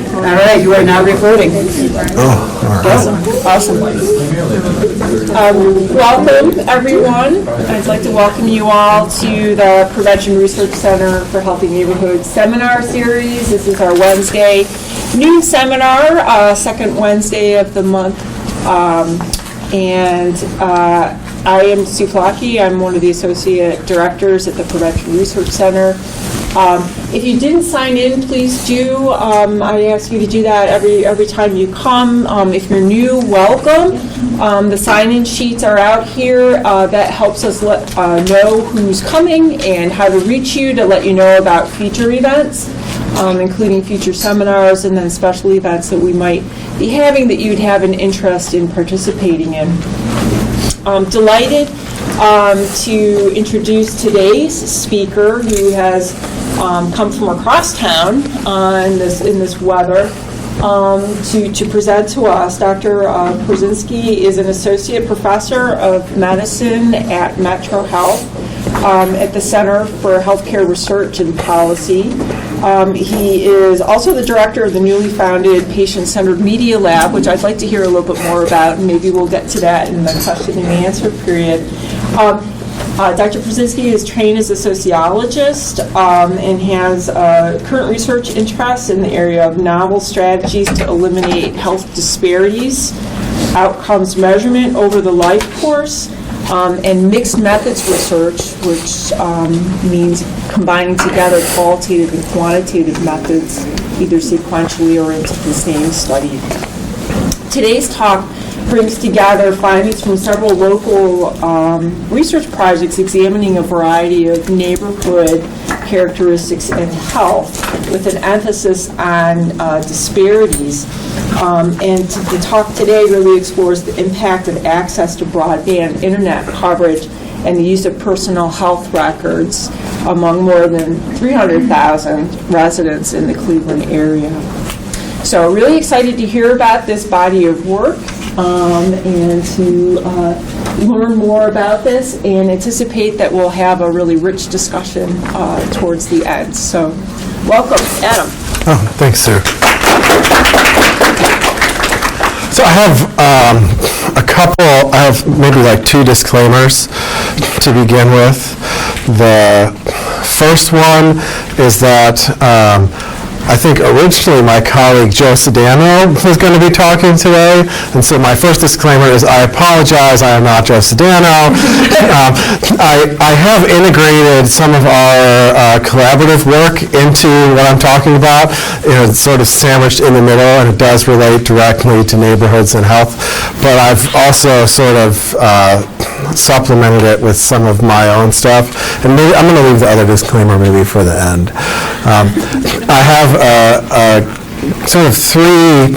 All right, you are now recording. Oh, Awesome. Welcome, everyone. I'd like to welcome you all to the Prevention Research Center for Healthy Neighborhoods seminar series. This is our Wednesday noon seminar, second Wednesday of the month. I am Sue Flockey. I'm one of the associate directors at the Prevention Research Center. If you didn't sign in, please do. I ask you to do that every time you come. If you're new, welcome. The sign-in sheets are out here. That helps us know who's coming and how to reach you, to let you know about future events, including future seminars and then special events that we might be having that you'd have an interest in participating in. I'm delighted to introduce today's speaker, who has come from across town in this weather to present to us. Dr. Perzynski is an associate professor of medicine at Metro Health at the Center for Healthcare Research and Policy. He is also the director of the newly founded Patient-Centered Media Lab, which I'd like to hear a little bit more about, and maybe we'll get to that in the question and answer period. Dr. Perzynski is trained as a sociologist and has current research interests in the area of novel strategies to eliminate health disparities, outcomes measurement over the life course, and mixed methods research, which means combining together qualitative and quantitative methods, either sequentially or into the same study. Today's talk brings together findings from several local research projects examining a variety of neighborhood characteristics and health, with an emphasis on disparities. And the talk today really explores the impact of access to broadband internet coverage and the use of personal health records among more than 300,000 residents in the Cleveland area. So really excited to hear about this body of work and to learn more about this, and anticipate that we'll have a really rich discussion towards the end. So welcome, Adam. Oh, thanks, Sue. So I have maybe like two disclaimers to begin with. The first one is that I think originally my colleague Joe Sedano was going to be talking today, and so my first disclaimer is I apologize, I am not Joe Sedano. I have integrated some of our collaborative work into what I'm talking about. It's sort of sandwiched in the middle, and it does relate directly to neighborhoods and health, but I've also sort of supplemented it with some of my own stuff, and maybe I'm going to leave the other disclaimer maybe for the end. I have sort of three,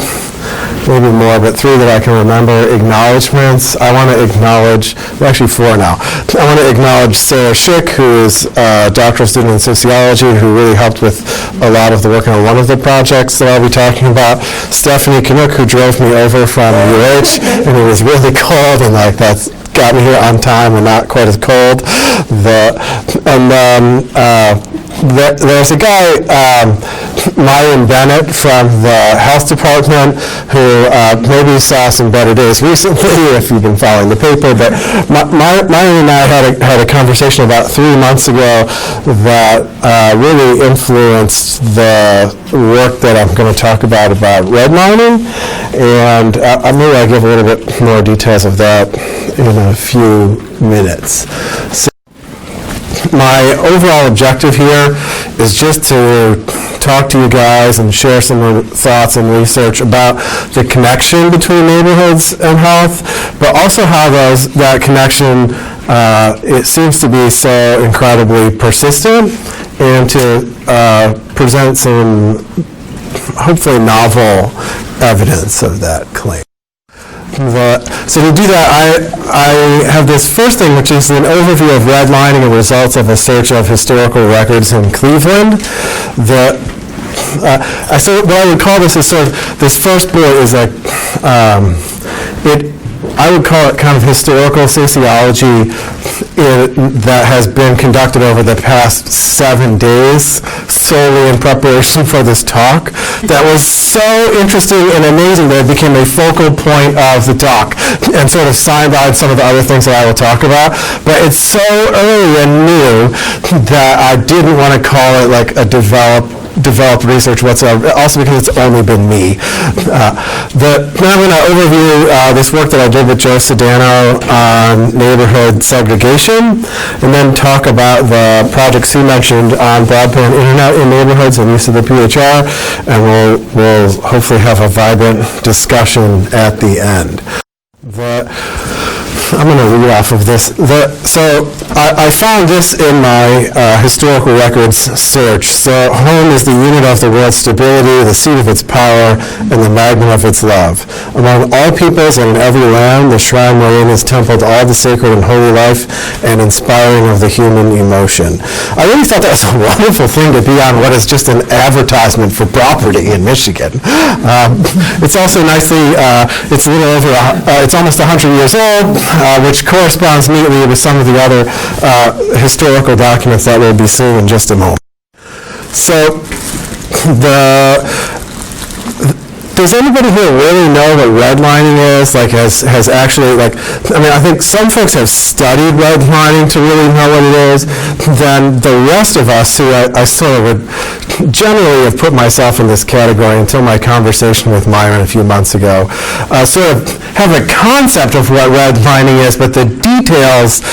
maybe more, but three that I can remember, acknowledgments. I want to acknowledge, well, actually four now. I want to acknowledge Sarah Schick, who is a doctoral student in sociology, who really helped with a lot of the work on one of the projects that I'll be talking about. Stephanie Canuck, who drove me over from UH, and it was really cold, and like that's got me here on time and not quite as cold. And then there's a guy, Myron Bennett from the health department, who maybe saw some better days recently if you've been following the paper, but Myron and I had a conversation about 3 months ago that really influenced the work that I'm going to talk about redlining, and maybe I'll give a little bit more details of that in a few minutes. So my overall objective here is just to talk to you guys and share some thoughts and research about the connection between neighborhoods and health, but also how that connection, it seems to be so incredibly persistent, and to present some hopefully novel evidence of that claim. So to do that, I have this first thing, which is an overview of redlining and results of a search of historical records in Cleveland. So what I would call this is sort of, this first bullet is like, I would call it kind of historical sociology that has been conducted over the past 7 days solely in preparation for this talk that was so interesting and amazing that it became a focal point of the talk and sort of sidelined some of the other things that I will talk about. But it's so early and new that I didn't want to call it like a developed research whatsoever, also because it's only been me. Now I'm going to overview this work that I did with Joe Sedano on neighborhood segregation, and then talk about the project Sue mentioned on broadband internet in neighborhoods and use of the PHR, and we'll hopefully have a vibrant discussion at the end. I'm going to read off of this. So I found this in my historical records search. So home is the unit of the world's stability, the seat of its power, and the magnum of its love. Among all peoples and in every land, the shrine wherein is templed all the sacred and holy life and inspiring of the human emotion. I really thought that was a wonderful thing to be on what is just an advertisement for property in Michigan. It's also nicely, it's a little over, it's almost 100 years old, which corresponds neatly with some of the other historical documents that we'll be seeing in just a moment. So, does anybody here really know what redlining is? Like, has actually, like, I mean, I think some folks have studied redlining to really know what it is. Then the rest of us, who I sort of would generally have put myself in this category until my conversation with Myron a few months ago, sort of have a concept of what redlining is, but the details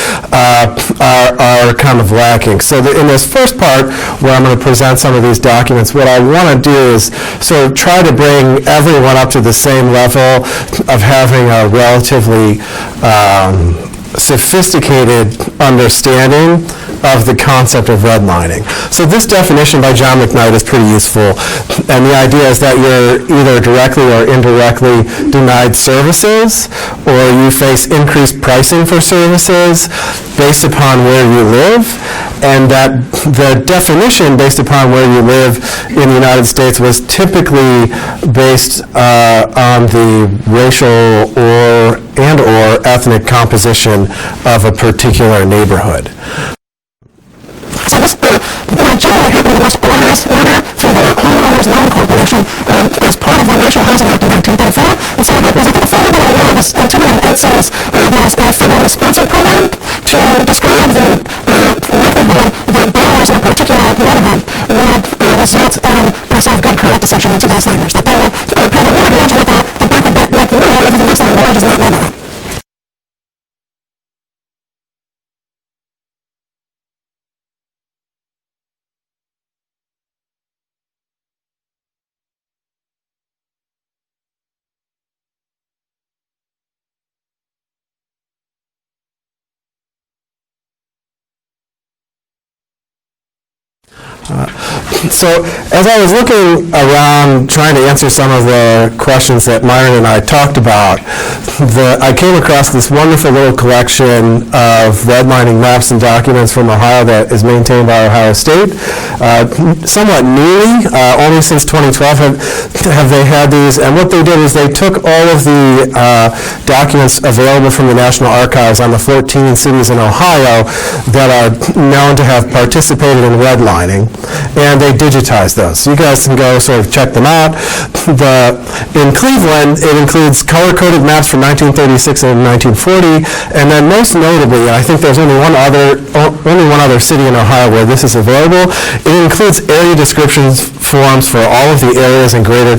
are kind of lacking. So in this first part, where I'm going to present some of these documents, what I want to do is sort of try to bring everyone up to the same level of having a relatively sophisticated understanding of the concept of redlining. So this definition by John McKnight is pretty useful, and the idea is that you're either directly or indirectly denied services, or you face increased pricing for services based upon where you live, and that the definition based upon where you live in the United States was typically based on the racial or ethnic composition of a particular neighborhood. So this generally happened in the most organized order through the Homeowners Loan Corporation as part of the Racial Housing Act of 1934. And so it was affordable law was intended, it says, was a federally sponsored program to describe the likelihood that borrowers in a particular neighborhood would result in a sort of good correct decision to those lenders. That they will pay the mortgage with the bank of like really everything else on the mortgage is not lending. So as I was looking around trying to answer some of the questions that Myron and I talked about, I came across this wonderful little collection of redlining maps and documents from Ohio that is maintained by Ohio State. Somewhat newly, only since 2012 have they had these, and what they did is they took all of the documents available from the National Archives on the 14 cities in Ohio that are known to have participated in redlining, and they digitized those. So you guys can go sort of check them out. In Cleveland, it includes color-coded maps from 1936 and 1940, and then most notably, and I think there's only one other city in Ohio where this is available, it includes area descriptions forms for all of the areas in greater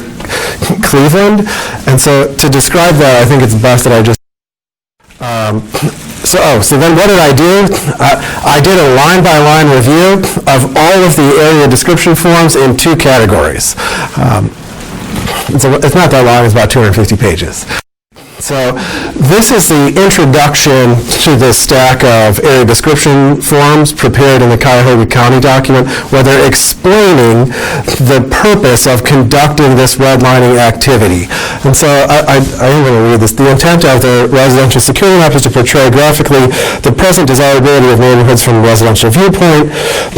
Cleveland. And so to describe that, I think it's best that I just So then what did I do? I did a line-by-line review of all of the area description forms in 2 categories. It's not that long, it's about 250 pages. So this is the introduction to this stack of area description forms prepared in the Cuyahoga County document, where they're explaining the purpose of conducting this redlining activity. And so I am going to read this. The intent of the residential security map is to portray graphically the present desirability of neighborhoods from a residential viewpoint.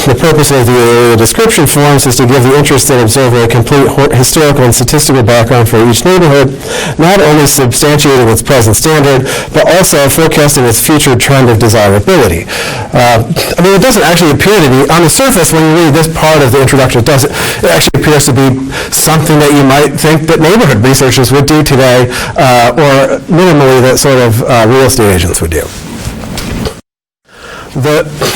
The purpose of the area description forms is to give the interested observer a complete historical and statistical background for each neighborhood, not only substantiating its present standard, but also forecasting its future trend of desirability. I mean, it doesn't actually appear to be, on the surface, when you read this part of the introduction, it actually appears to be something that you might think that neighborhood researchers would do today, or minimally that sort of real estate agents would do.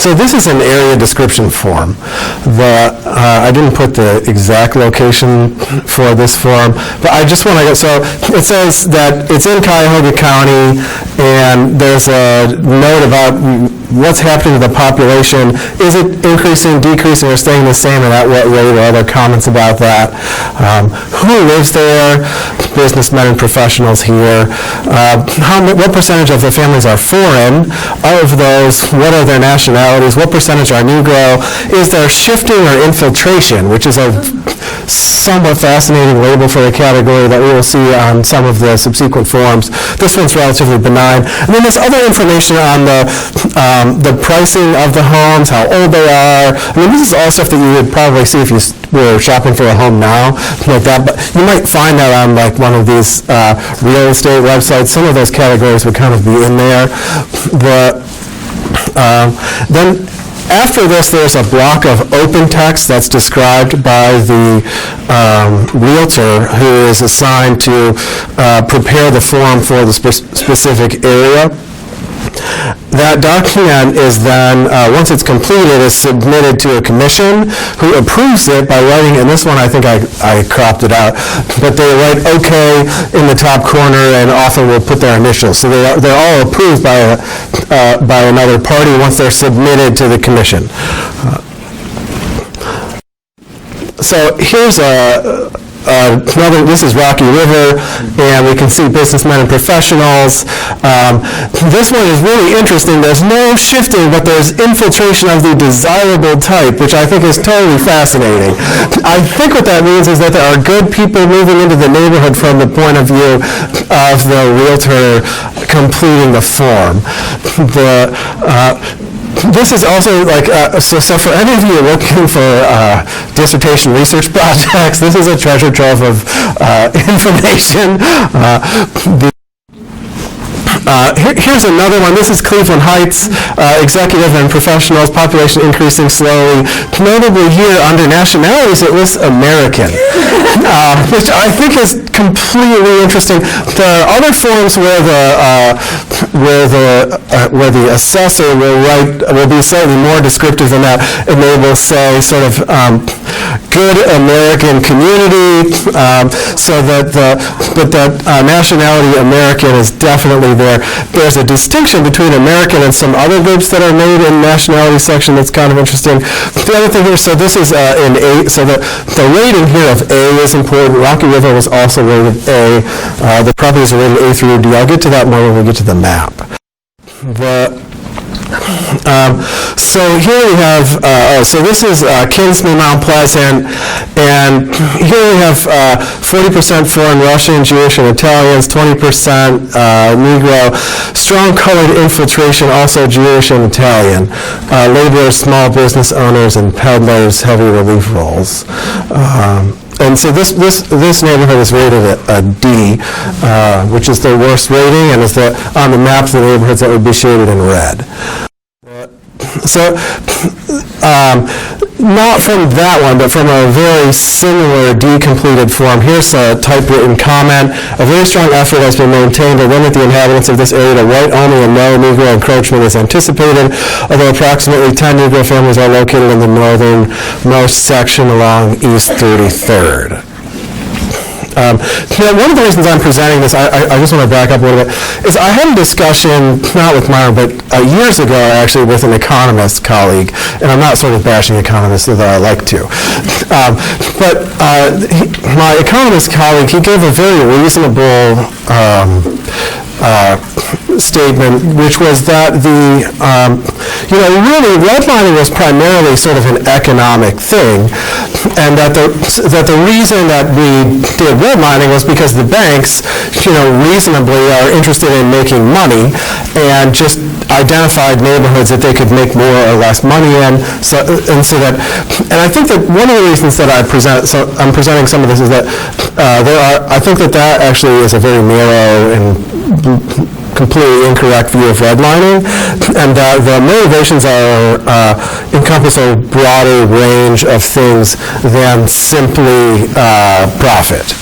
So this is an area description form. I didn't put the exact location for this form, but I just want to, so it says that it's in Cuyahoga County, and there's a note about what's happening to the population. Is it increasing, decreasing, or staying the same, and at what rate, or other comments about that? Who lives there? Businessmen and professionals here. What percentage of the families are foreign? Of those, what are their nationalities? What percentage are Negro? Is there shifting or infiltration, which is a somewhat fascinating label for a category that we will see on some of the subsequent forms. This one's relatively benign. And then there's other information on the pricing of the homes, how old they are. I mean, this is all stuff that you would probably see if you were shopping for a home now, like that. But you might find that on like one of these real estate websites. Some of those categories would kind of be in there. Then after this, there's a block of open text that's described by the realtor who is assigned to prepare the form for the specific area. That document is then, once it's completed, is submitted to a commission who approves it by writing, and this one I think I cropped it out, but they write OK in the top corner and often will put their initials. So they're all approved by another party once they're submitted to the commission. So here's this is Rocky River, and we can see businessmen and professionals. This one is really interesting. There's no shifting, but there's infiltration of the desirable type, which I think is totally fascinating. I think what that means is that there are good people moving into the neighborhood from the point of view of the realtor completing the form. This is also like, so for any of you looking for dissertation research projects, this is a treasure trove of information. Here's another one. This is Cleveland Heights, executive and professionals, population increasing slowly. Notably here, under nationalities, it lists American, which I think is completely interesting. There are other forms where the assessor will be slightly more descriptive than that, and they will say sort of good American community, so that the nationality American is definitely there. There's a distinction between American and some other groups that are made in nationality section that's kind of interesting. The other thing here, so this is in A, so the rating here of A is important. Rocky River was also rated A. The properties are rated A through D. I'll get to that more when we get to the map. So here we have, so this is Kinsman, Mount Pleasant, and here we have 40% foreign Russian, Jewish, and Italians, 20% Negro, strong colored infiltration, also Jewish and Italian, laborers, small business owners, and peddlers, heavy relief roles. And so this neighborhood is rated a D, which is the worst rating, and is on the map the neighborhoods that would be shaded in red. So, not from that one, but from a very similar D-completed form. Here's a typewritten comment. A very strong effort has been maintained to limit the inhabitants of this area to white only, and no Negro encroachment is anticipated, although approximately 10 Negro families are located in the northernmost section along East 33rd. One of the reasons I'm presenting this, I just want to back up a little bit, is I had a discussion, not with Myron, but years ago actually with an economist colleague, and I'm not sort of bashing economists, though I like to. But my economist colleague, he gave a very reasonable statement, which was that really redlining was primarily sort of an economic thing, and that the reason that we did redlining was because the banks, reasonably are interested in making money and just identified neighborhoods that they could make more or less money in. And I think that one of the reasons that I'm presenting some of this is that I think that actually is a very narrow and completely incorrect view of redlining, and that the motivations encompass a broader range of things than simply profit.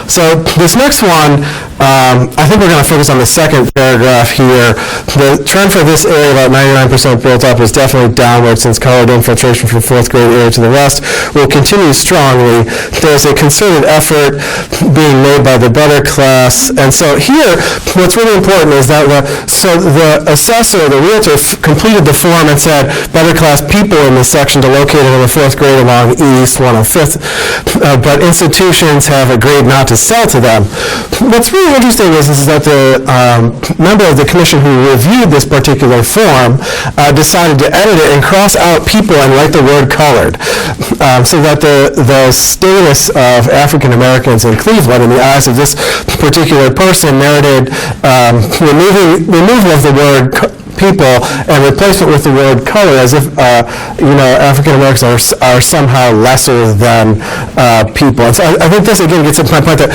So this next one, I think we're going to focus on the second paragraph here. The trend for this area, about 99% built up, is definitely downward since colored infiltration from fourth grade area to the west will continue strongly. There's a concerted effort being made by the better class. And so here, what's really important is that the assessor, the realtor, completed the form and said, better class people in this section to locate in the fourth grade along East 105th, but institutions have agreed not to sell to them. What's really interesting is that the member of the commission who reviewed this particular form decided to edit it and cross out people and write the word colored, so that the status of African Americans in Cleveland in the eyes of this particular person merited removal of the word people and replacement with the word color, as if African Americans are somehow lesser than people. And so I think this again gets to my point that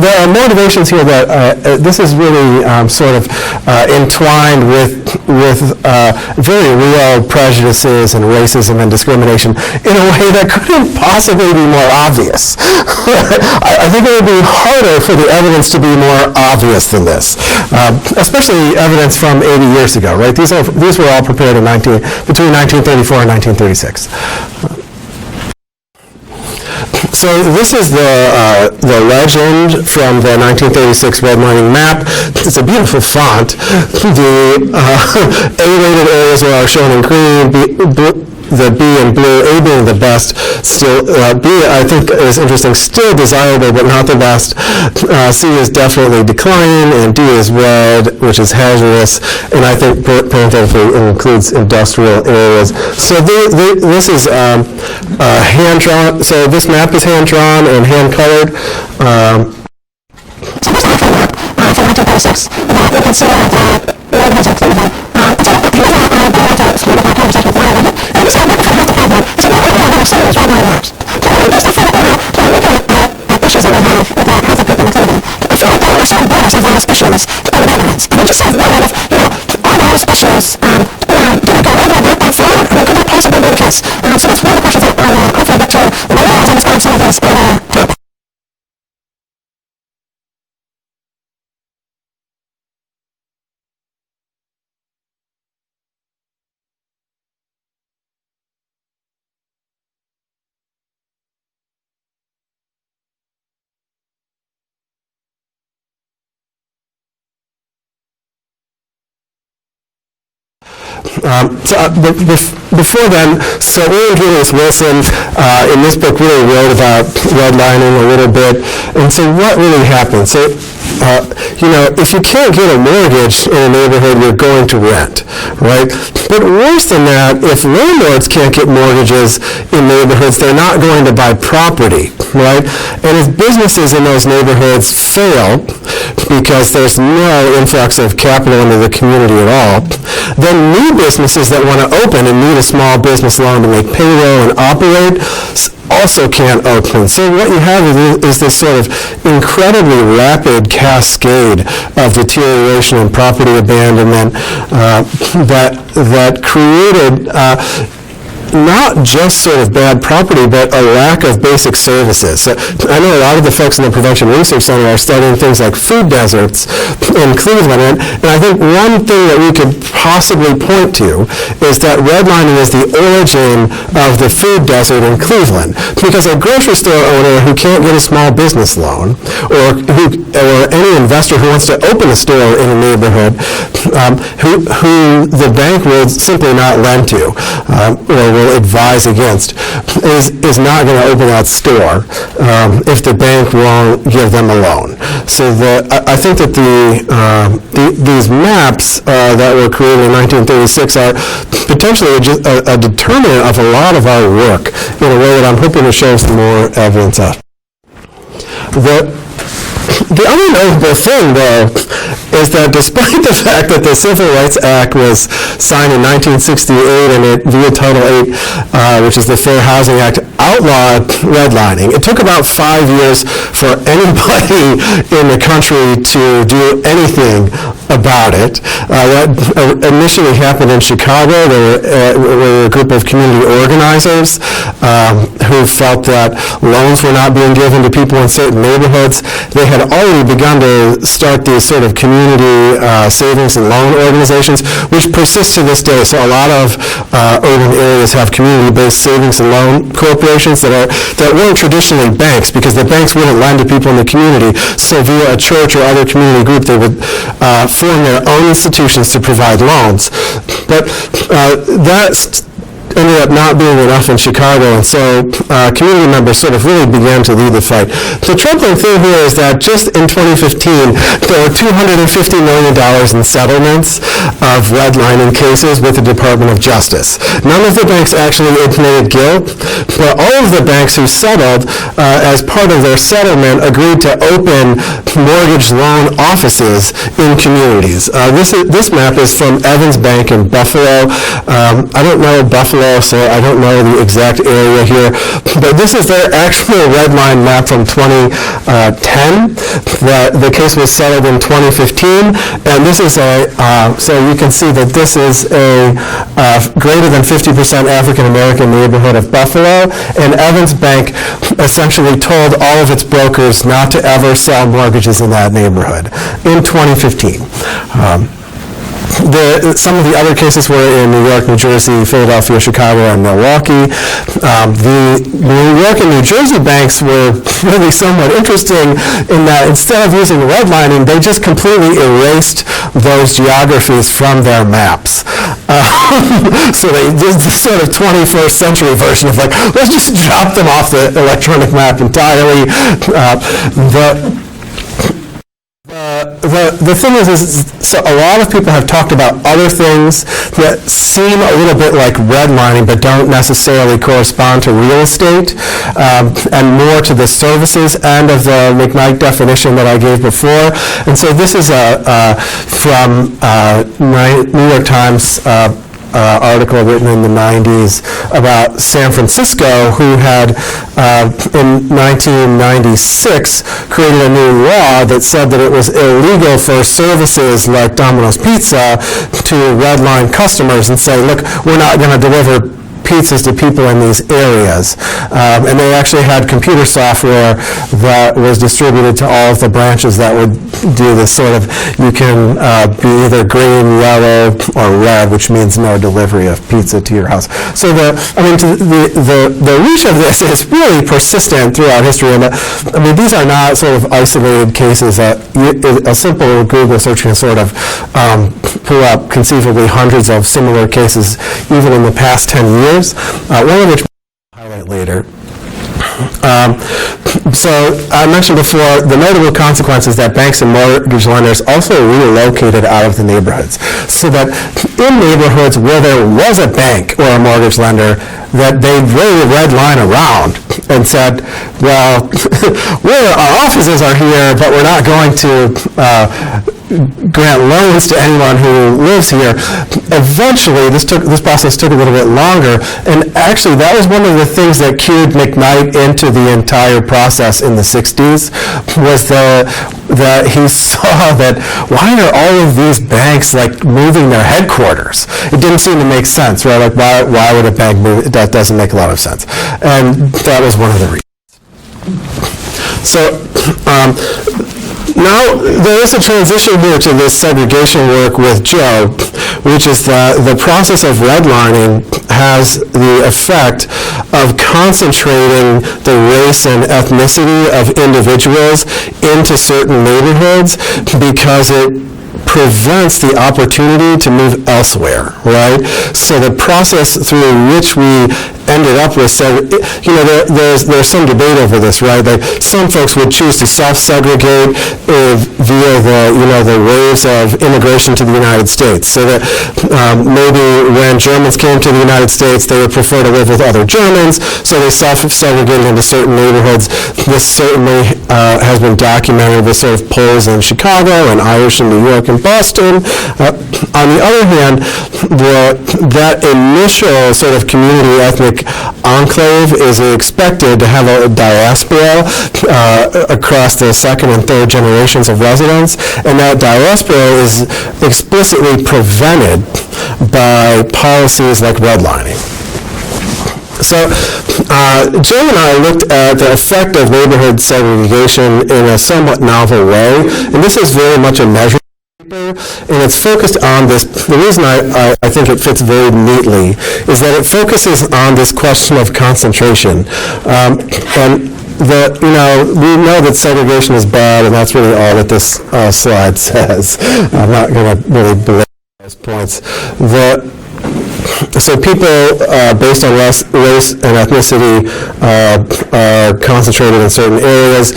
there are motivations here that this is really sort of entwined with very real prejudices and racism and discrimination in a way that couldn't possibly be more obvious. I think it would be harder for the evidence to be more obvious than this, especially evidence from 80 years ago. Right? These were all prepared between 1934 and 1936. So this is the legend from the 1936 redlining map. It's a beautiful font. The A-rated areas are shown in green, the B in blue, A being the best, still, B I think is interesting, still desirable but not the best. C is definitely declining, and D is red, which is hazardous, and I think parenthetically includes industrial areas. So this is hand-drawn, so this map is hand-drawn and hand-colored. So here's the map from 1936, that we can see that the neighborhoods of Cleveland, before then, so William Julius Wilson in this book really wrote about redlining a little bit. And so what really happened? So, if you can't get a mortgage in a neighborhood, you're going to rent, right? But worse than that, if landlords can't get mortgages in neighborhoods, they're not going to buy property, right? And if businesses in those neighborhoods fail because there's no influx of capital into the community at all, then new businesses that want to open and need a small business loan to make payroll and operate also can't open. So what you have is this sort of incredibly rapid cascade of deterioration and property abandonment that created not just sort of bad property, but a lack of basic services. So I know a lot of the folks in the Prevention Research Center are studying things like food deserts in Cleveland, and I think one thing that we could possibly point to is that redlining is the origin of the food desert in Cleveland, because a grocery store owner who can't get a small business loan, or any investor who wants to open a store in a neighborhood, who the bank will simply not lend to, or will advise against is not going to open that store if the bank won't give them a loan. So I think that these maps that were created in 1936 are potentially a determinant of a lot of our work in a way that I'm hoping to show some more evidence of. The other notable thing, though, is that despite the fact that the Civil Rights Act was signed in 1968 and it, via Title VIII, which is the Fair Housing Act, outlawed redlining, it took about 5 years for anybody in the country to do anything about it. That initially happened in Chicago. There were a group of community organizers who felt that loans were not being given to people in certain neighborhoods. They had already begun to start these sort of community savings and loan organizations, which persist to this day. So a lot of urban areas have community-based savings and loan corporations that weren't traditionally banks, because the banks wouldn't lend to people in the community. So via a church or other community group, they would form their own institutions to provide loans. But that ended up not being enough in Chicago, and so community members sort of really began to lead the fight. The troubling thing here is that just in 2015, there were $250 million in settlements of redlining cases with the Department of Justice. None of the banks actually admitted guilt, but all of the banks who settled, as part of their settlement, agreed to open mortgage loan offices in communities. This map is from Evans Bank in Buffalo. I don't know Buffalo, so I don't know the exact area here, but this is their actual redline map from 2010. The case was settled in 2015, and this is so you can see that this is a greater than 50% African American neighborhood of Buffalo, and Evans Bank essentially told all of its brokers not to ever sell mortgages in that neighborhood in 2015. Some of the other cases were in New York, New Jersey, Philadelphia, Chicago, and Milwaukee. The New York and New Jersey banks were really somewhat interesting in that instead of using redlining, they just completely erased those geographies from their maps. So they did this sort of 21st century version of like, let's just drop them off the electronic map entirely. The thing is so a lot of people have talked about other things that seem a little bit like redlining but don't necessarily correspond to real estate, and more to the services end of the McKnight definition that I gave before. And so this is from New York Times article written in the 90s about San Francisco, who had in 1996 created a new law that said that it was illegal for services like Domino's Pizza to redline customers and say, look, we're not going to deliver pizzas to people in these areas. And they actually had computer software that was distributed to all of the branches that would do this sort of, you can be either green, yellow, or red, which means no delivery of pizza to your house. So the reach of this is really persistent throughout history. And these are not sort of isolated cases that a simple Google search can sort of pull up conceivably hundreds of similar cases even in the past 10 years. One of which I'll highlight later. So I mentioned before the notable consequences that banks and mortgage lenders also relocated out of the neighborhoods, so that in neighborhoods where there was a bank or a mortgage lender, that they really redline around and said, well, our offices are here, but we're not going to grant loans to anyone who lives here. Eventually, this process took a little bit longer, and actually that was one of the things that cued McKnight into the entire process in the 60s, was that he saw that why are all of these banks like moving their headquarters? It didn't seem to make sense, right? Like why would a bank move? That doesn't make a lot of sense, and that was one of the reasons. So now there is a transition here to this segregation work with Joe, which is that the process of redlining has the effect of concentrating the race and ethnicity of individuals into certain neighborhoods, because it prevents the opportunity to move elsewhere, right? So the process through which we ended up with, there's some debate over this, right? Like some folks would choose to self-segregate via the waves of immigration to the United States, so that maybe when Germans came to the United States, they would prefer to live with other Germans, so they self-segregated into certain neighborhoods. This certainly has been documented with sort of Poles in Chicago and Irish in New York and Boston. On the other hand, that initial sort of community ethnic enclave is expected to have a diaspora across the second and third generations of residents, and that diaspora is explicitly prevented by policies like redlining. So Jim and I looked at the effect of neighborhood segregation in a somewhat novel way, and this is very much a measure. And it's focused on this. The reason I think it fits very neatly is that it focuses on this question of concentration. And we know that segregation is bad, and that's really all that this slide says. I'm not going to really belabor those points. So people based on race and ethnicity are concentrated in certain areas.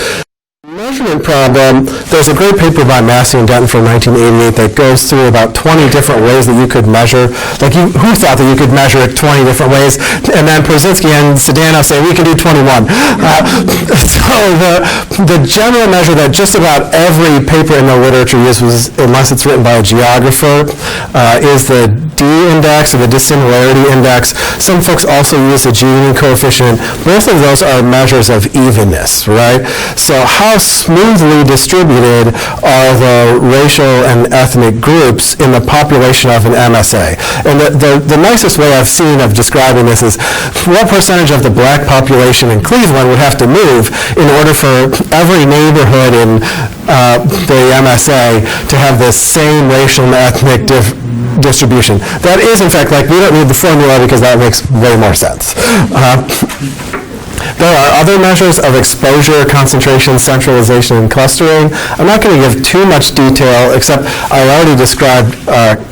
Measurement problem, there's a great paper by Massey and Denton from 1988 that goes through about 20 different ways that you could measure. Like, who thought that you could measure it 20 different ways? And then Perzynski and Sedano say we can do 21. So the general measure that just about every paper in the literature uses, unless it's written by a geographer, is the D index or the dissimilarity index. Some folks also use the Gini coefficient. Both of those are measures of evenness, right? So how smoothly distributed are the racial and ethnic groups in the population of an MSA? And the nicest way I've seen of describing this is what percentage of the black population in Cleveland would have to move in order for every neighborhood in the MSA to have the same racial and ethnic distribution. That is, in fact, we don't need the formula because that makes way more sense. There are other measures of exposure, concentration, centralization, and clustering. I'm not going to give too much detail, except I already described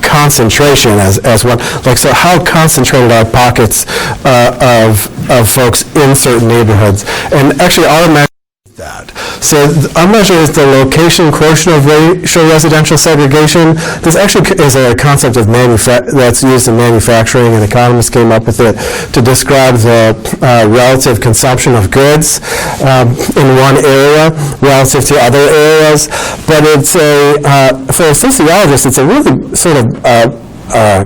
concentration as one. So how concentrated are pockets of folks in certain neighborhoods? And actually, our measure is that. So our measure is the location quotient of racial residential segregation. This actually is a concept of that's used in manufacturing, and economists came up with it to describe the relative consumption of goods in one area relative to other areas. But it's for a sociologist, it's a really sort of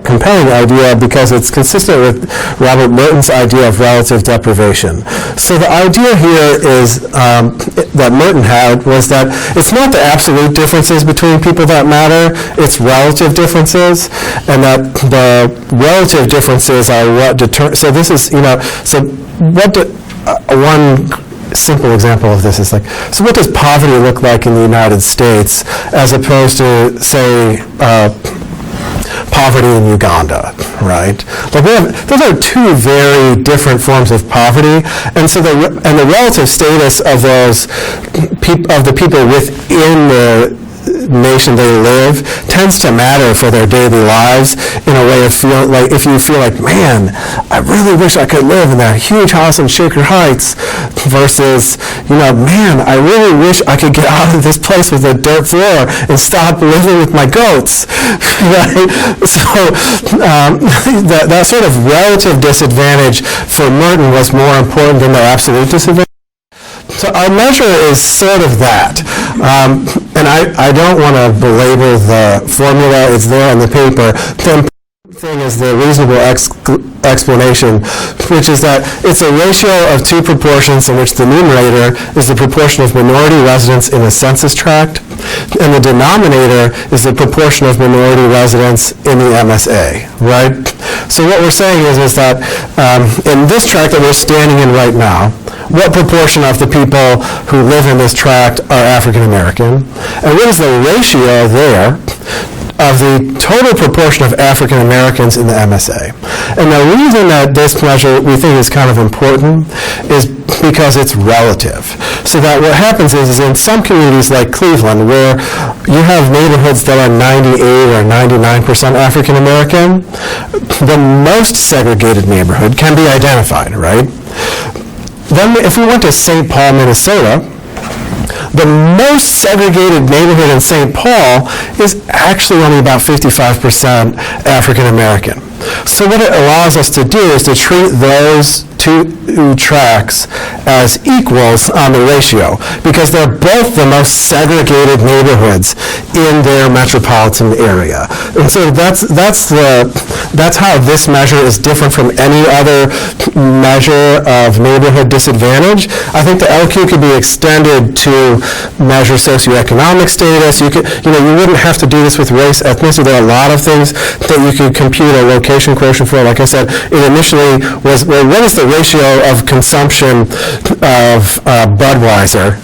compelling idea because it's consistent with Robert Merton's idea of relative deprivation. So the idea here is that Merton had was that it's not the absolute differences between people that matter, it's relative differences, and that the relative differences are what determine. So this is, one simple example of this is so what does poverty look like in the United States as opposed to, say, poverty in Uganda, right? Those are two very different forms of poverty, and so the relative status of the people within the nation they live tends to matter for their daily lives in a way of if you feel like, man, I really wish I could live in that huge house in Shaker Heights versus, man, I really wish I could get out of this place with a dirt floor and stop living with my goats, right? So that sort of relative disadvantage for Merton was more important than the absolute disadvantage. So our measure is sort of that. And I don't want to belabor the formula. It's there in the paper. The important thing is the reasonable explanation, which is that it's a ratio of two proportions in which the numerator is the proportion of minority residents in a census tract, and the denominator is the proportion of minority residents in the MSA, right? So what we're saying is that in this tract that we're standing in right now, what proportion of the people who live in this tract are African American, and what is the ratio there of the total proportion of African Americans in the MSA. And the reason that this measure we think is kind of important is because it's relative. So that what happens is in some communities like Cleveland, where you have neighborhoods that are 98 or 99% African American, the most segregated neighborhood can be identified, right? Then if we went to St. Paul, Minnesota, the most segregated neighborhood in St. Paul is actually only about 55% African American. So what it allows us to do is to treat those two tracks as equals on the ratio, because they're both the most segregated neighborhoods in their metropolitan area. And so that's how this measure is different from any other measure of neighborhood disadvantage. I think the LQ could be extended to measure socioeconomic status. You wouldn't have to do this with race, ethnicity. There are a lot of things that you could compute a location quotient for. Like I said, it initially was, well, what is the ratio of consumption of Budweiser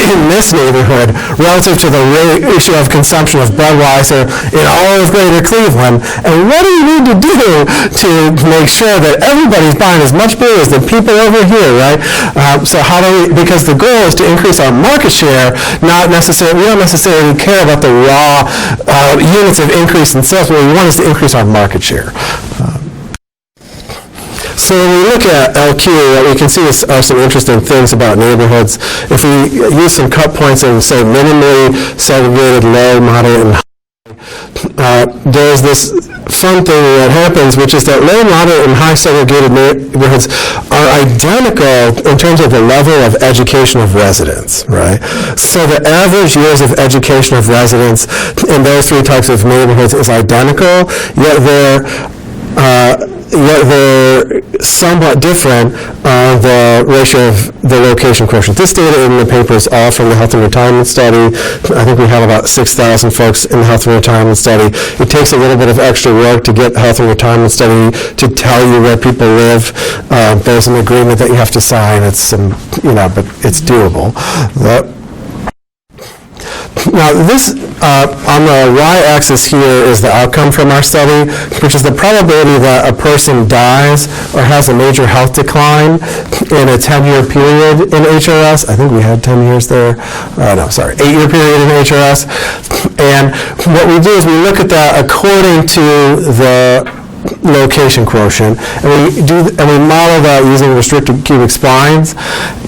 in this neighborhood relative to the ratio of consumption of Budweiser in all of Greater Cleveland? And what do you need to do to make sure that everybody's buying as much beer as the people over here, right? So how do we, because the goal is to increase our market share, not necessarily, we don't necessarily care about the raw units of increase in sales. What we want is to increase our market share. So when we look at LQ, what we can see are some interesting things about neighborhoods. If we use some cut points and say minimally segregated, low, moderate, and high, there's this fun thing that happens, which is that low, moderate, and high segregated neighborhoods are identical in terms of the level of education of residents, right? So the average years of education of residents in those three types of neighborhoods is identical, yet they're somewhat different on the ratio of the location quotient. This data in the paper is all from the Health and Retirement Study. I think we have about 6,000 folks in the Health and Retirement Study. It takes a little bit of extra work to get the Health and Retirement Study to tell you where people live. There's an agreement that you have to sign. It's but it's doable. Now this, on the y-axis here is the outcome from our study, which is the probability that a person dies or has a major health decline in a 10-year period in HRS. I think we had 10 years there. 8-year period in HRS. And what we do is we look at that according to the location quotient, and we model that using restricted cubic splines.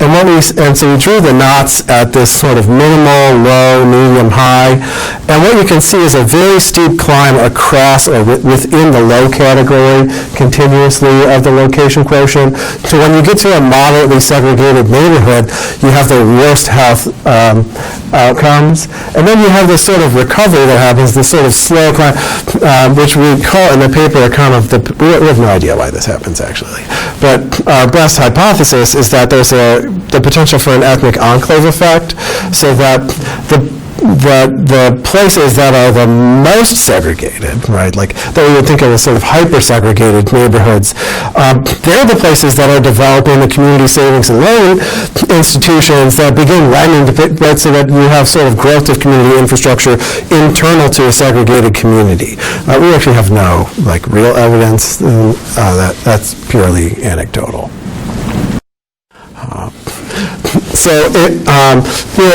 And so we drew the knots at this sort of minimal, low, medium, high. And what you can see is a very steep climb across or within the low category continuously of the location quotient. So when you get to a moderately segregated neighborhood, you have the worst health outcomes. And then you have this sort of recovery that happens, this sort of slow climb, which we call in the paper a kind of we have no idea why this happens, actually. But our best hypothesis is that there's the potential for an ethnic enclave effect, so that the places that are the most segregated, right, like that we would think of as sort of hyper-segregated neighborhoods, they're the places that are developing the community savings and loan institutions that begin lending so that you have sort of growth of community infrastructure internal to a segregated community. We actually have no real evidence. That's purely anecdotal. So,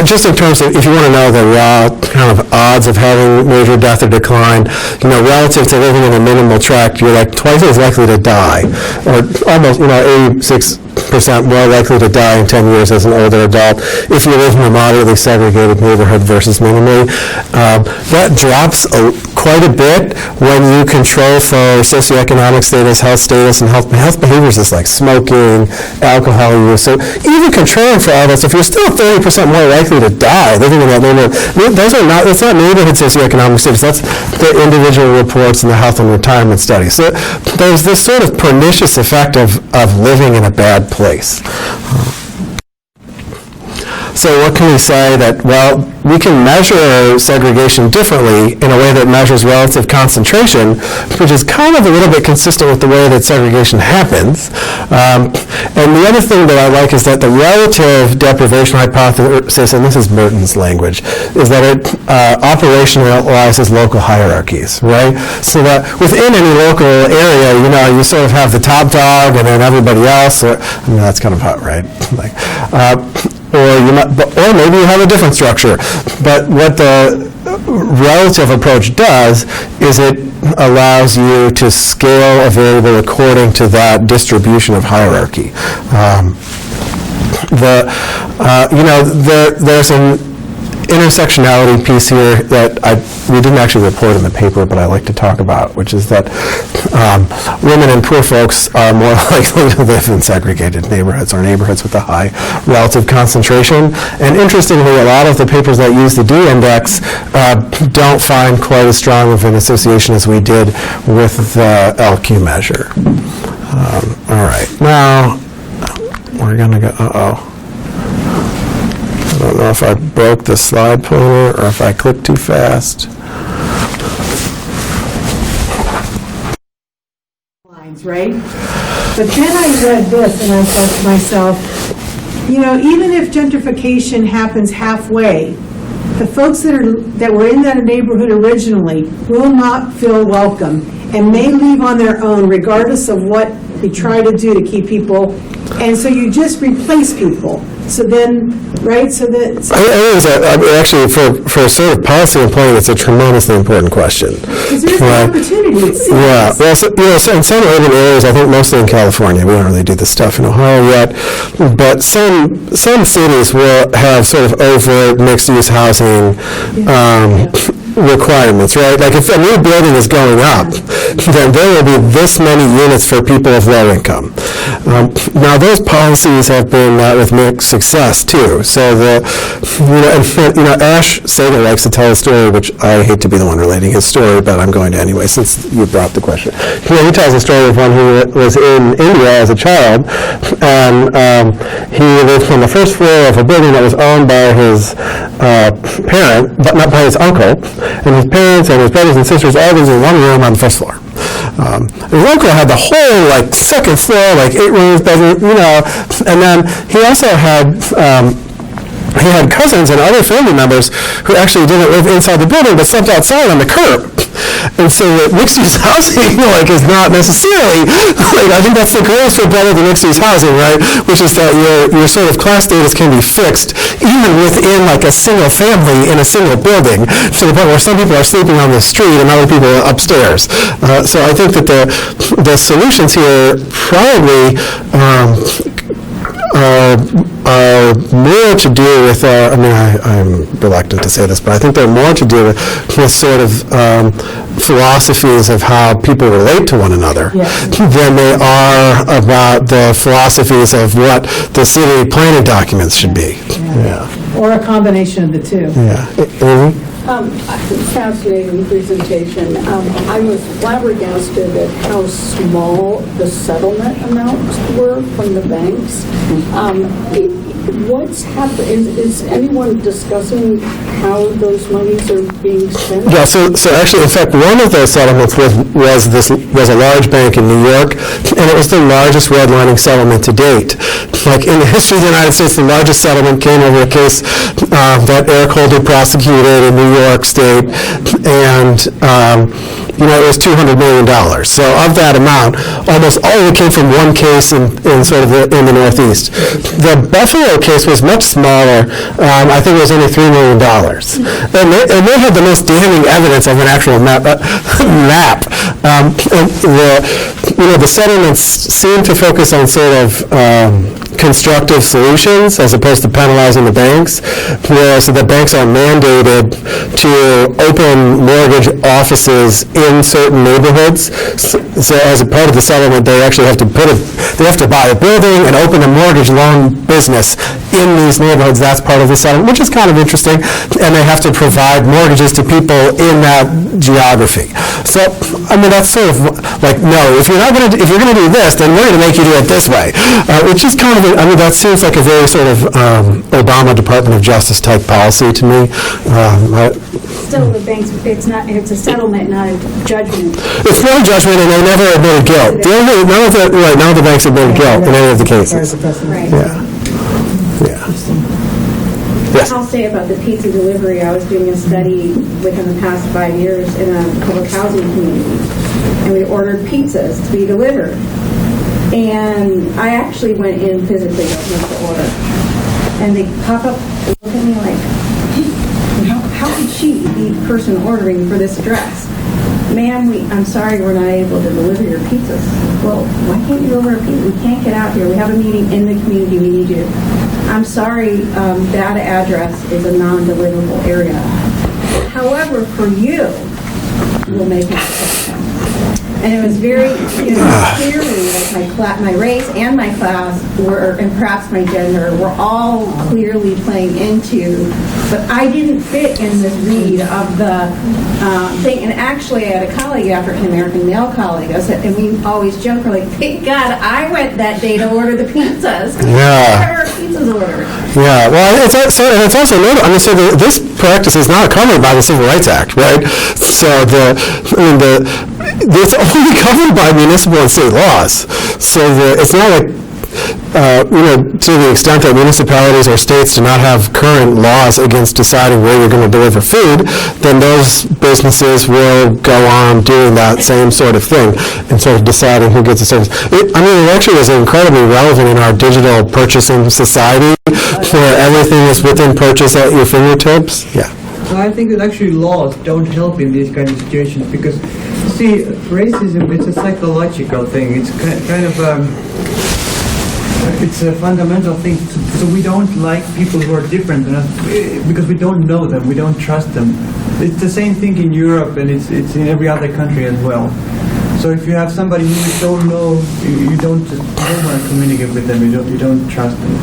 just in terms of, if you want to know the raw kind of odds of having major death or decline, relative to living in a minimal tract, you're twice as likely to die, or almost, 86% more likely to die in 10 years as an older adult if you live in a moderately segregated neighborhood versus minimally. That drops quite a bit when you control for socioeconomic status, health status, and health behaviors is like smoking, alcohol use. So even controlling for all that stuff, you're still 30% more likely to die living in that neighborhood. It's not neighborhood socioeconomic status. That's the individual reports in the Health and Retirement Study. So there's this sort of pernicious effect of living in a bad place. So what can we say that, well, we can measure segregation differently in a way that measures relative concentration, which is kind of a little bit consistent with the way that segregation happens. And the other thing that I like is that the relative deprivation hypothesis, and this is Merton's language, is that it operationalizes local hierarchies, right? So that within any local area, you sort of have the top dog and then everybody else. That's kind of hot, right? Or maybe you have a different structure. But what the relative approach does is it allows you to scale a variable according to that distribution of hierarchy. There's an intersectionality piece here that we didn't actually report in the paper, but I like to talk about, which is that women and poor folks are more likely to live in segregated neighborhoods or neighborhoods with a high relative concentration. And interestingly, a lot of the papers that use the D-index don't find quite as strong of an association as we did with the LQ measure. All right, now we're going to go, I don't know if I broke the slide pointer or if I clicked too fast. Lines, right? But then I read this and I thought to myself, even if gentrification happens halfway, the folks that were in that neighborhood originally will not feel welcome and may leave on their own regardless of what we try to do to keep people. And so you just replace people. So then, right? So that actually, for sort of policy employment, it's a tremendously important question. Because there's an opportunity. Yeah. Well, so in some urban areas, I think mostly in California, we don't really do this stuff in Ohio yet, but some cities will have sort of overt mixed-use housing requirements, right? Like if a new building is going up, then there will be this many units for people of low income. Now those policies have been met with mixed success too. So Ash Sager likes to tell a story, which I hate to be the one relating his story, but I'm going to anyway since you brought the question. He tells a story of one who was in India as a child, and he lived on the first floor of a building that was owned by his parent, but not by his uncle. And his parents and his brothers and sisters all lived in one room on the first floor. His uncle had the whole second floor, 8 rooms, bedroom, and then he also had cousins and other family members who actually didn't live inside the building but slept outside on the curb. And so mixed-use housing is not necessarily, I think that's the goal for better than mixed-use housing, right? Which is that your sort of class status can be fixed even within a single family in a single building, to the point where some people are sleeping on the street and other people are upstairs. So I think that the solutions here probably are more to do with, I'm reluctant to say this, but I think they're more to do with sort of philosophies of how people relate to one another than they are about the philosophies of what the city planning documents should be. Or a combination of the two. Fascinating presentation. I was flabbergasted at how small the settlement amounts were from the banks. What's happening? Is anyone discussing how those monies are being spent? Yeah, so actually, in fact, one of those settlements was a large bank in New York, and it was the largest redlining settlement to date. In the history of the United States, the largest settlement came over a case that Eric Holder prosecuted in New York State, and it was $200 million. So of that amount, almost all of it came from one case in the Northeast. The Buffalo case was much smaller. I think it was only $3 million. And they had the most damning evidence of an actual map. The settlements seem to focus on sort of constructive solutions as opposed to penalizing the banks, whereas the banks are mandated to open mortgage offices in certain neighborhoods. So as a part of the settlement, they actually have to buy a building and open a mortgage loan business in these neighborhoods. That's part of the settlement, which is kind of interesting. And they have to provide mortgages to people in that geography. So, I mean, that's sort of like, no, if you're going to do this, then we're going to make you do it this way, which is kind of, that seems like a very sort of Obama Department of Justice type policy to me. Still, the banks, it's a settlement, not a judgment. It's not a judgment, and they never admitted guilt. None of the banks admitted guilt in any of the cases. Right. Yeah. Yes. I'll say about the pizza delivery, I was doing a study within the past 5 years in a public housing community, and we ordered pizzas to be delivered. And I actually went in physically to make the order. And they pop up and look at me like, how could she be the person ordering for this address? Ma'am, I'm sorry we're not able to deliver your pizzas. Well, why can't you deliver a pizza? We can't get out here. We have a meeting in the community. We need you. I'm sorry, that address is a non-deliverable area. However, for you, we'll make an exception. And it was very clearly like my race and my class were, and perhaps my gender, were all clearly playing into, but I didn't fit in this read of the thing. And actually, I had a colleague, African American male colleague, I said, and we always joke, we're like, thank God I went that day to order the pizzas. Yeah. Why are pizzas ordered? Yeah, well, it's also notable. I mean, so this practice is not covered by the Civil Rights Act, right? So it's only covered by municipal and state laws. So it's not like, to the extent that municipalities or states do not have current laws against deciding where you're going to deliver food, then those businesses will go on doing that same sort of thing and sort of deciding who gets the service. It actually is incredibly relevant in our digital purchasing society where everything is within purchase at your fingertips. Yeah. So I think that actually laws don't help in these kind of situations because, see, racism, it's a psychological thing. It's kind of it's a fundamental thing. So we don't like people who are different than us because we don't know them, we don't trust them. It's the same thing in Europe, and it's in every other country as well. So if you have somebody who you don't know, you don't want to communicate with them, you don't trust them.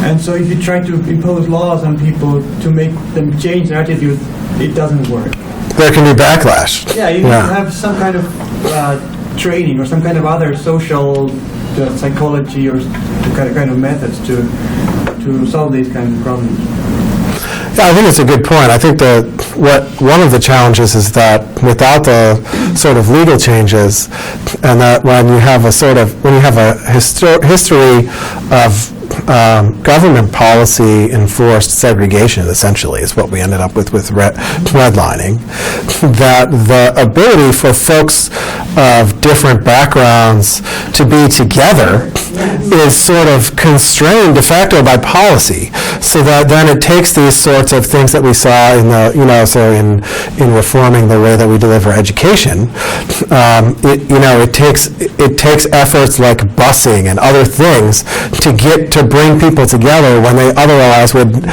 And so if you try to impose laws on people to make them change their attitude, it doesn't work. There can be backlash. Yeah, you need to have some kind of training or some kind of other social psychology or kind of methods to solve these kinds of problems. Yeah, I think it's a good point. I think that one of the challenges is that without the sort of legal changes, and that when you have a history of government policy enforced segregation, essentially, is what we ended up with redlining, that the ability for folks of different backgrounds to be together is sort of constrained de facto by policy, so that then it takes these sorts of things that we saw in in reforming the way that we deliver education. It takes efforts like busing and other things to bring people together when they otherwise would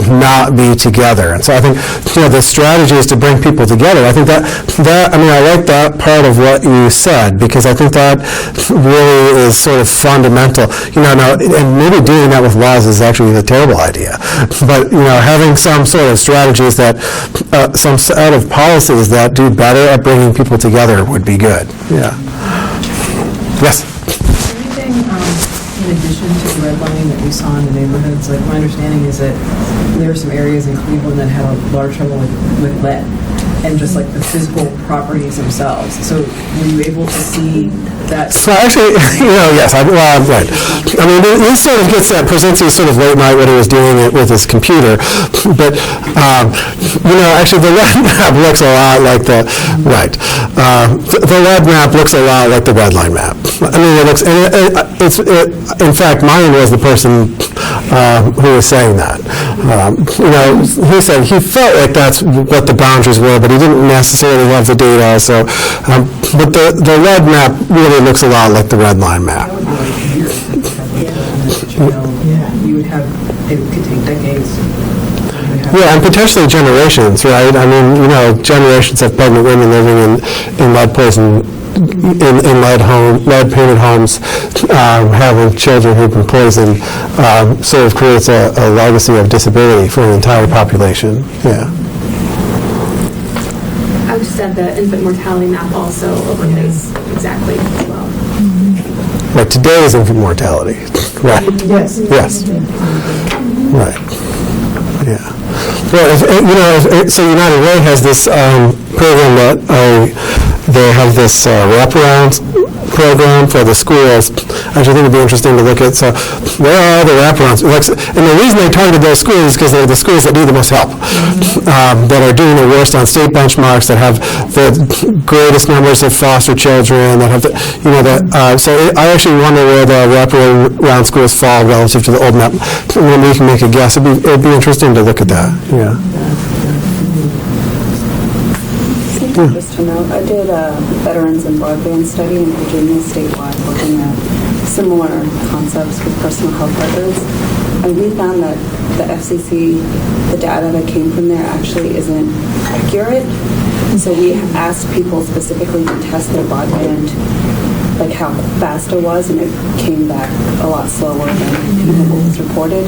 not be together. And so I think the strategy is to bring people together. I think that I like that part of what you said, because I think that really is sort of fundamental. And maybe doing that with laws is actually a terrible idea. But having some sort of strategies some set of policies that do better at bringing people together would be good. Yeah. Yes. Anything in addition to the redlining that we saw in the neighborhoods? Like, my understanding is that there were some areas in Cleveland that had a large trouble with lead and just like the physical properties themselves. So were you able to see that? So actually, yes, I'm right. I mean, this sort of gets at Perzynski's sort of late night when he was doing it with his computer. But, actually the lead map looks a lot like the lead map looks a lot like the redline map. I mean, it looks, in fact, mine was the person who was saying that. He said he felt like that's what the boundaries were, but he didn't necessarily have the data. So, but the lead map really looks a lot like the redline map. You would have, it could take decades. Yeah, and potentially generations, right? I mean, generations of pregnant women living in lead poison, in lead-painted homes, having children who've been poisoned, sort of creates a legacy of disability for the entire population. Yeah. I would just add the infant mortality map also overlays exactly as well. Right, today is infant mortality. Right. Yes. Yes. Right. Yeah. Well, so United Way has this program that they have this wraparound program for the schools. I actually think it'd be interesting to look at. So where are all the wraparounds? And the reason they targeted those schools is because they're the schools that need the most help, that are doing the worst on state benchmarks, that have the greatest numbers of foster children, that have so I actually wonder where the wraparound schools fall relative to the old map. When we can make a guess, it'd be interesting to look at that. Yeah. Just to note, I did a veterans and broadband study in Virginia statewide looking at similar concepts with personal health records. And we found that the FCC, the data that came from there actually isn't accurate. So we asked people specifically to test their broadband, like how fast it was, and it came back a lot slower than what was reported.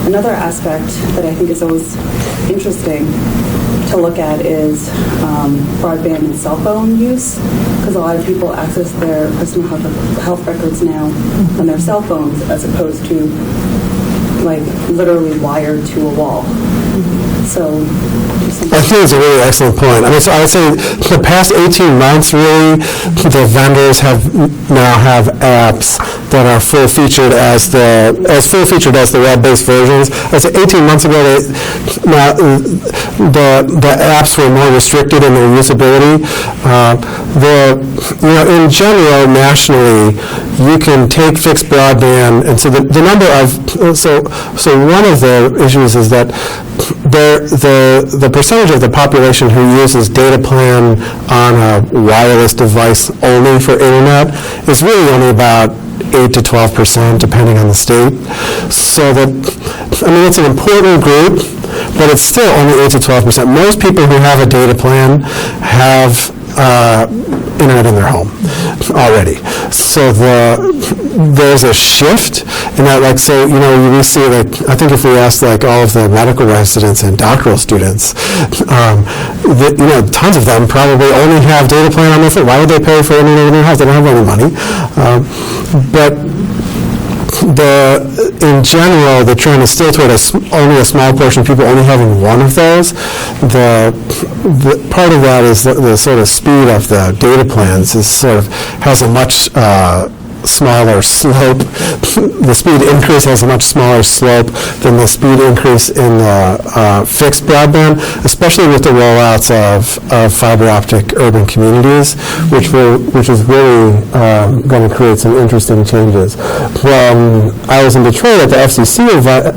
Another aspect that I think is always interesting to look at is broadband and cell phone use, because a lot of people access their personal health records now on their cell phones as opposed to like literally wired to a wall. So I think it's a really excellent point. I mean, so I would say the past 18 months, really, the vendors now have apps that are full-featured as the web-based versions. I'd say 18 months ago, the apps were more restricted in their usability. In general, nationally, you can take fixed broadband, and so the number of so one of the issues is that the percentage of the population who uses data plan on a wireless device only for internet is really only about 8 to 12%, depending on the state. So it's an important group, but it's still only 8 to 12%. Most people who have a data plan have internet in their home already. So there's a shift in that, we see, I think if we asked all of the medical residents and doctoral students, tons of them probably only have data plan on their phone. Why would they pay for internet in their house? They don't have any money. But in general, the trend is still toward only a small portion of people only having one of those. The part of that is the sort of speed of the data plans has a much smaller slope. The speed increase has a much smaller slope than the speed increase in the fixed broadband, especially with the rollouts of fiber optic urban communities, which is really going to create some interesting changes. When I was in Detroit at the FCC event,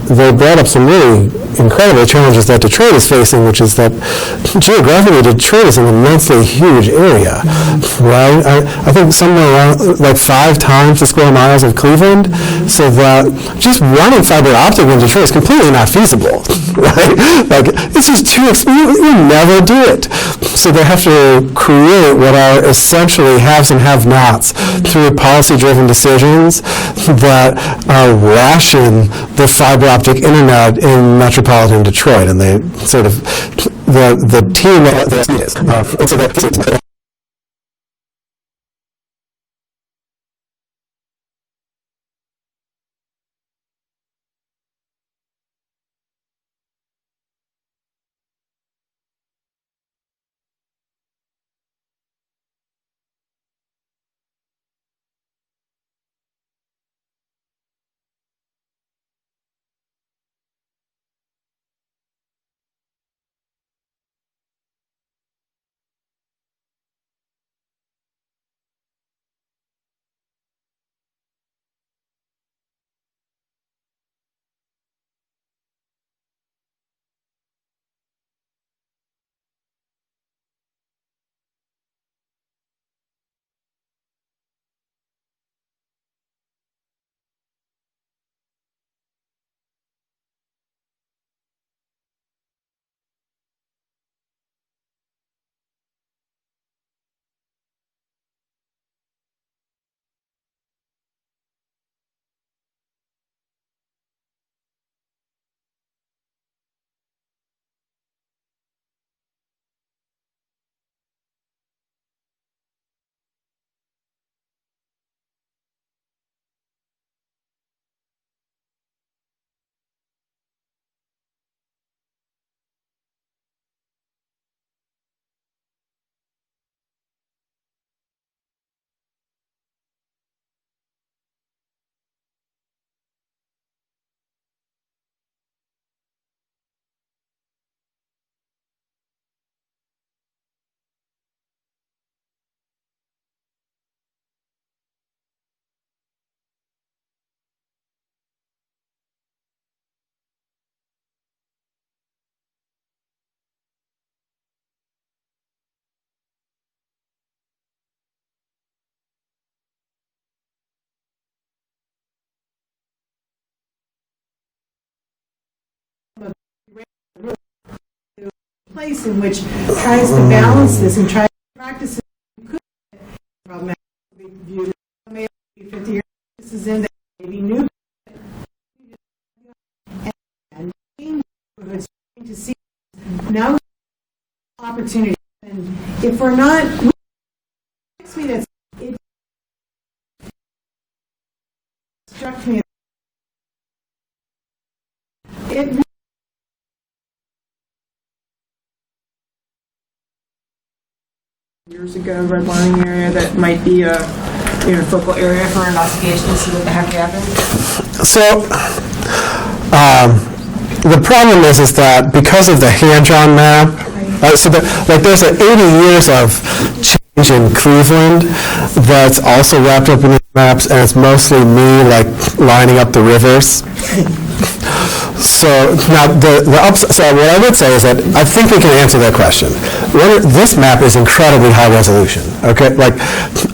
they brought up some really incredible challenges that Detroit is facing, which is that geographically Detroit is an immensely huge area, right? I think somewhere around 5 times the square miles of Cleveland, so that just running fiber optic in Detroit is completely not feasible, right? It's just too expensive. You never do it. So they have to create what are essentially haves and have-nots through policy-driven decisions that ration the fiber optic internet in metropolitan Detroit, and they sort of the team that is. place in which tries to balance this and tries to practice problematic, viewed 50 years. This is in there, maybe new and neighborhoods to see now opportunity. And if we're not, it makes me that it struck me. It years ago, redlining area that might be a focal area for investigation to see what the heck happened? So, the problem is that because of the hand-drawn map, there's 80 years of change in Cleveland that's also wrapped up in these maps, and it's mostly me lining up the rivers. So now so what I would say is that I think we can answer that question. This map is incredibly high resolution. Okay,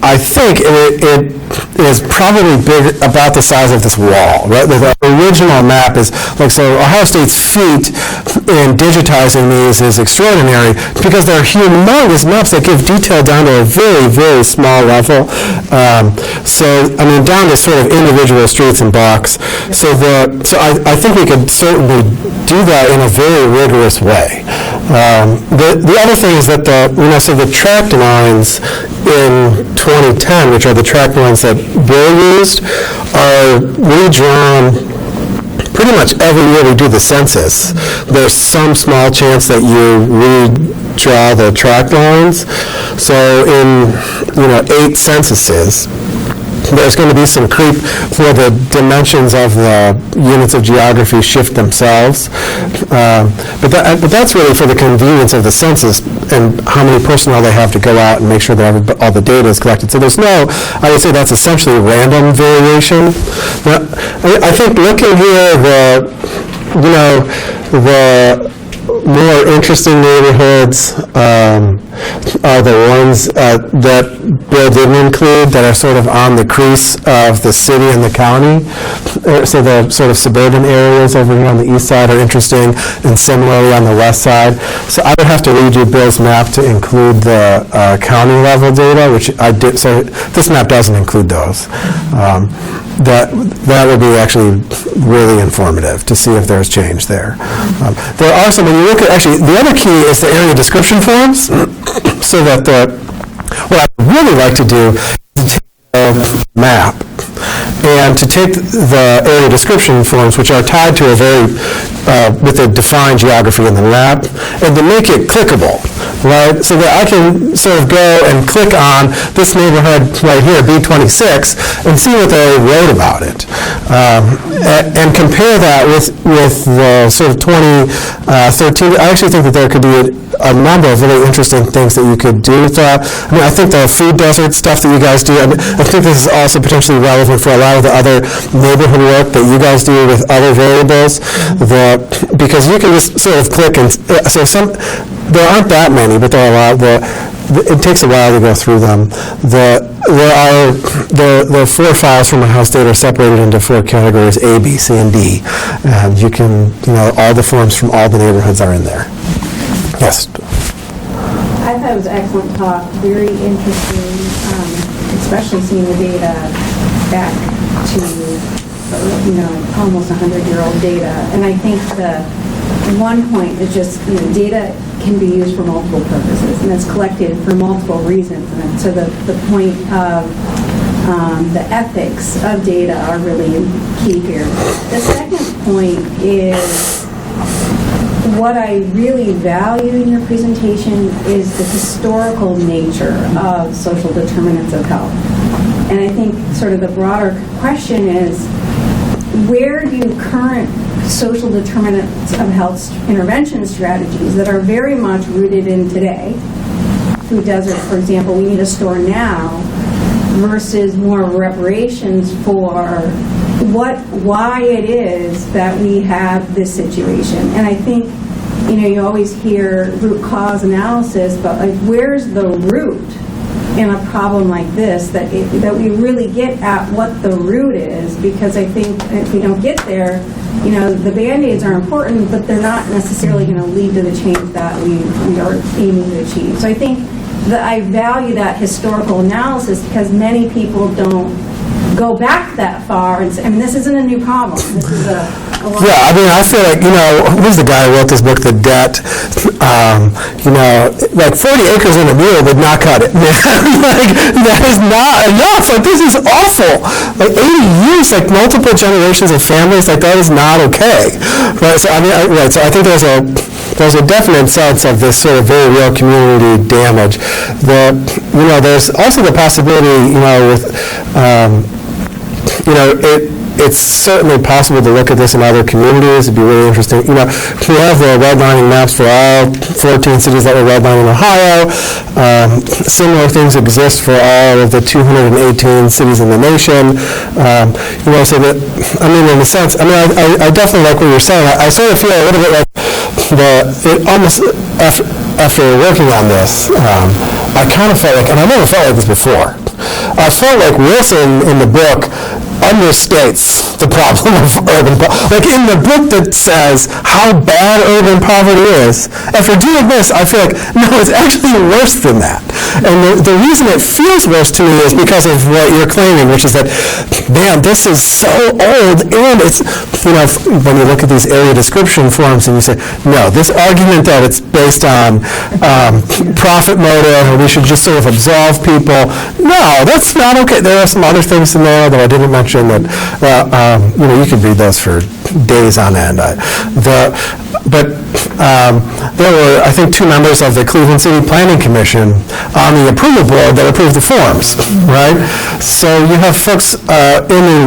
I think it is probably big, about the size of this wall. Right, the original map is so. Ohio State's feat in digitizing these is extraordinary because they're humongous maps that give detail down to a very, very small level. So I mean, down to sort of individual streets and blocks. So I think we could certainly do that in a very rigorous way. The other thing is that the tract lines in 2010, which are the tract lines that Bill used, are redrawn pretty much every year we do the census. There's some small chance that you redraw the tract lines. So in 8 censuses, there's going to be some creep where the dimensions of the units of geography shift themselves. But that's really for the convenience of the census and how many personnel they have to go out and make sure that all the data is collected. So there's I would say that's essentially random variation. Now, I think looking here, the more interesting neighborhoods are the ones that Bill didn't include that are sort of on the crease of the city and the county. So the sort of suburban areas over here on the east side are interesting, and similarly on the west side. So I would have to redo Bill's map to include the county level data, which I did. So this map doesn't include those. That would be actually really informative to see if there's change there. There are some, when you look at, actually, the other key is the area description forms, so that what I would really like to do is take the map and to take the area description forms, which are tied to a with a defined geography in the map, and to make it clickable, right? So that I can sort of go and click on this neighborhood right here, B26, and see what they wrote about it, and compare that with the sort of 2013. I actually think that there could be a number of really interesting things that you could do with that. I mean, I think the food desert stuff that you guys do, I think this is also potentially relevant for a lot of the other neighborhood work that you guys do with other variables, because you can just sort of click and, there aren't that many, but there are a lot. It takes a while to go through them. The 4 files from Ohio State are separated into 4 categories, A, B, C, and D. And you can, all the forms from all the neighborhoods are in there. Yes. I thought it was an excellent talk, very interesting, especially seeing the data back to, almost 100-year-old data. And I think the one point is just, data can be used for multiple purposes, and it's collected for multiple reasons. And so the point of the ethics of data are really key here. The second point is, what I really value in your presentation is the historical nature of social determinants of health. And I think sort of the broader question is, where do current social determinants of health intervention strategies that are very much rooted in today, food desert, for example, we need a store now, versus more reparations for why it is that we have this situation. And I think, you always hear root cause analysis, but where's the root in a problem like this, that we really get at what the root is, because I think if we don't get there, the Band-Aids are important, but they're not necessarily going to lead to the change that we are aiming to achieve. So I think that I value that historical analysis, because many people don't go back that far. And I mean, this isn't a new problem. This is a lot. Yeah, I mean, I feel like, who's the guy who wrote this book, The Debt? Like 40 acres in a mule would not cut it. Like, that is not enough. Like, this is awful. Like, 80 years, like, multiple generations of families, like, that is not okay. Right? So, I mean, so I think there's a definite sense of this sort of very real community damage. There's also the possibility, it's certainly possible to look at this in other communities. It'd be really interesting. We have the redlining maps for all 14 cities that were redlined in Ohio. Similar things exist for all of the 218 cities in the nation. So that, I mean, in a sense, I mean, I definitely like what you're saying. I sort of feel a little bit like after working on this, I kind of felt like, and I never felt like this before, I felt like Wilson in the book understates the problem of urban poverty. Like in the book that says how bad urban poverty is, after doing this, I feel like, no, it's actually worse than that. And the reason it feels worse to me is because of what you're claiming, which is that, man, this is so old, and it's, when you look at these area description forms and you say, no, this argument that it's based on profit motive, or we should just sort of absolve people, no, that's not okay. There are some other things in there that I didn't mention that, you could read those for days on end. But there were, I think, 2 members of the Cleveland City Planning Commission on the approval board that approved the forms, right? So you have folks in the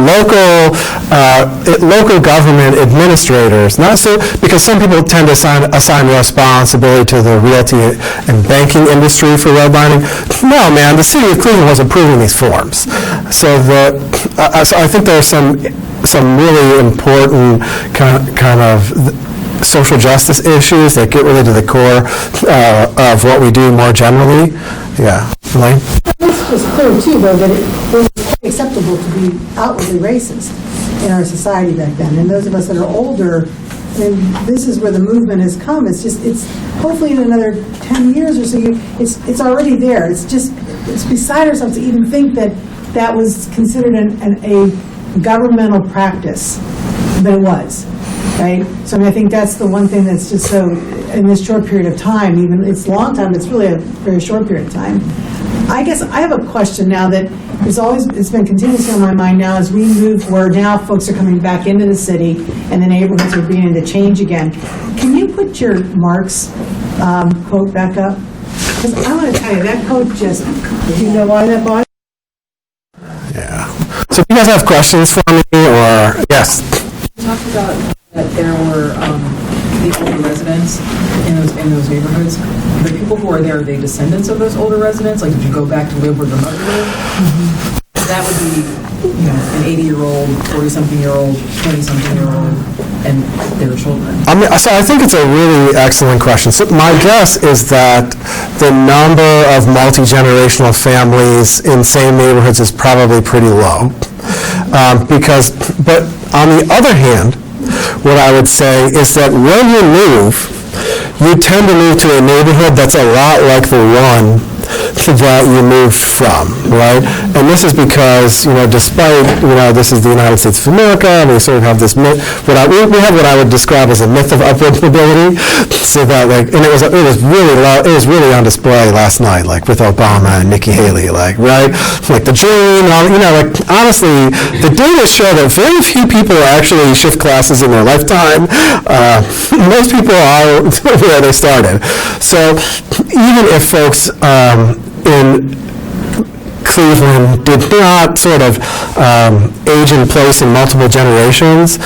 local government administrators, not so, because some people tend to assign responsibility to the realty and banking industry for redlining. No, man, the city of Cleveland was approving these forms. So I think there are some really important kind of social justice issues that get really to the core of what we do more generally. Yeah. Elaine? It's just clear, too, though, that it was quite acceptable to be outwardly racist in our society back then. And those of us that are older, and this is where the movement has come. It's hopefully in another 10 years or so, it's already there. It's beside ourselves to even think that was considered a governmental practice, but it was. Right? So I mean, I think that's the one thing that's just so, in this short period of time, even it's a long time, it's really a very short period of time. I guess I have a question now that it's been continuously on my mind now as we move, where now folks are coming back into the city and the neighborhoods are beginning to change again. Can you put your Marx quote back up? Because I want to tell you, that quote just, do you know why that bought? Yeah. So if you guys have questions for me, or, yes? You talked about that there were the older residents in those neighborhoods. The people who are there, are they descendants of those older residents? Like, did you go back to live where your mother lived? Mm-hmm. That would be, an 80-year-old, 40-something-year-old, 20-something-year-old, and their children. So I think it's a really excellent question. So my guess is that the number of multi-generational families in same neighborhoods is probably pretty low. But on the other hand, what I would say is that when you move, you tend to move to a neighborhood that's a lot like the one that you moved from, right? And this is because, despite, this is the United States of America, and we sort of have this myth, we have what I would describe as a myth of upward mobility, so that, and it was really on display last night, with Obama and Nikki Haley, right? Like the dream, honestly, the data show that very few people actually shift classes in their lifetime. Most people are where they started. So even if folks in Cleveland did not sort of age in place in multiple generations,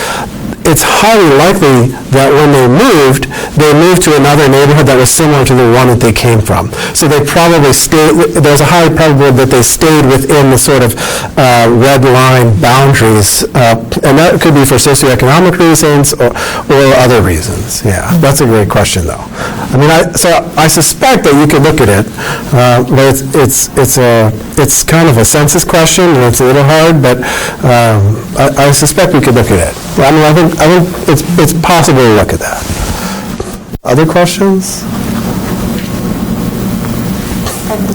it's highly likely that when they moved to another neighborhood that was similar to the one that they came from. So they probably there's a high probability that they stayed within the sort of red line boundaries, and that could be for socioeconomic reasons or other reasons. Yeah, that's a great question, though. I mean, I suspect that you could look at it, but it's kind of a census question, and it's a little hard, but I suspect we could look at it. I mean, I think it's possible to look at that. Other questions?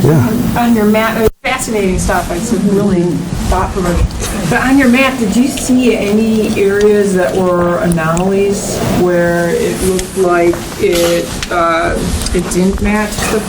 Yeah. On your map, fascinating stuff. It's really thought-provoking. But on your map, did you see any areas that were anomalies where it looked like it didn't match the